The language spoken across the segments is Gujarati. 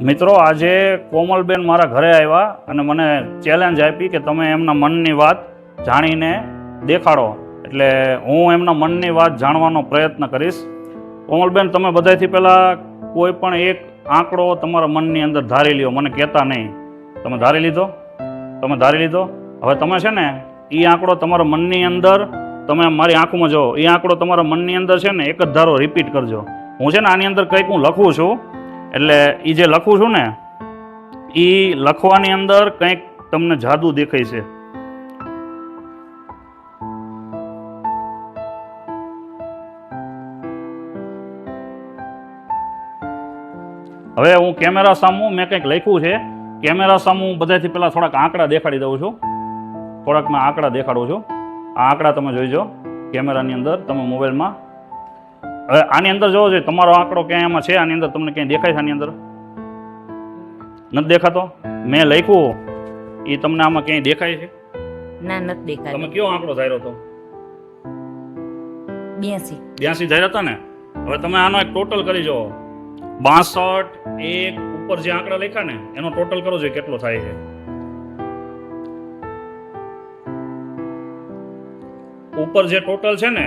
મિત્રો, આજે કોમલબેન મારા ઘરે આવ્યા અને મને ચેલેન્જ આપી કે તમે એમના મનની વાત જાણીને દેખાડો. એટલે હું એમના મનની વાત જાણવાનો પ્રયત્ન કરીશ. કોમલબેન, તમે બધાથી પહેલાં કોઈ પણ એક આંકડો તમારા મનની અંદર ધારી લ્યો, મને કહેતા નહીં. તમે ધારી લીધો? તમે ધારી લીધો? હવે તમે છે ને એ આંકડો તમારા મનની અંદર, તમે મારી આંખમાં જો, એ આંકડો તમારા મનની અંદર છે ને એક જ ધારો રિપીટ કરજો. હું છે ને આની અંદર કંઈક હું લખું છું, એટલે એ જે લખું છું ને એ લખવાની અંદર કંઈક તમને જાદુ દેખાય છે. હવે હું કેમેરા સામું મેં કંઈક લખ્યું છે. કેમેરા સામું બધાથી પહેલાં થોડાક આંકડા દેખાડી દઉં છું. થોડાક મેં આંકડા દેખાડું છું. આ આંકડા તમે જોઈજો કેમેરાની અંદર, તમે મોબાઈલમાં. હવે આની અંદર જોવો છે તમારો આંકડો ક્યાંય એમાં છે? આની અંદર તમને ક્યાંય દેખાય છે? આની અંદર નથી દેખાતો? મેં લખ્યું એ તમને આમાં ક્યાંય દેખાય છે? ના, નથી દેખાતો. તમે કયો આંકડો ધાર્યો હતો? 82 ધાર્યા હતા ને? હવે તમે આનો એક ટોટલ કરી જો. 62 એક ઉપર જે આંકડા લખ્યા ને એનો ટોટલ કરો જોઈએ કેટલો થાય છે. ઉપર જે ટોટલ છે ને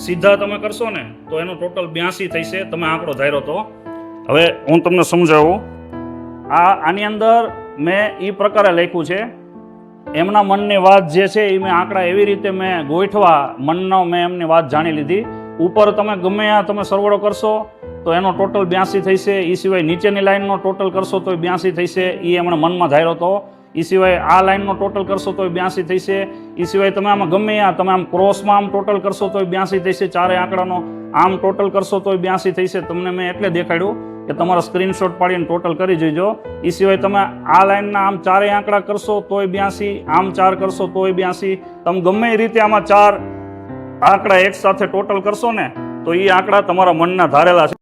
સીધા તમે કરશો ને તો એનો ટોટલ 82 થશે. તમે આંકડો ધાર્યો તો. હવે હું તમને સમજાવું. આની અંદર મેં એ પ્રકારે લખ્યું છે, એમના મનની વાત જે છે એ મેં આંકડા એવી રીતે મેં ગોઠવા, મનનો મેં એમની વાત જાણી લીધી. ઉપર તમે ગમે આ તમે સરવાળો કરશો તો એનો ટોટલ 82 થશે. એ સિવાય નીચેની લાઈનનો ટોટલ કરશો તો 82 થશે. એ એમણે મનમાં ધાર્યો હતો. એ સિવાય આ લાઈનનો ટોટલ કરશો તો 82 થશે. એ સિવાય તમે આમાં ગમે તમે આમ ક્રોસમાં આમ ટોટલ કરશો તો 82 થશે. ચારે આંકડાનો આમ ટોટલ કરશો તો 82 થશે. તમને મેં એટલે દેખાડ્યું કે તમારા સ્ક્રીનશોટ પાડીને ટોટલ કરી જોઈજો. એ સિવાય તમે આ લાઈનના આમ ચારે આંકડા કરશો તોય 82, આમ 4 કરશો તોય 82. તમે ગમે એ રીતે આમાં 4 આંકડા એક સાથે ટોટલ કરશો ને તો એ આંકડા તમારા મનના ધારેલા છે.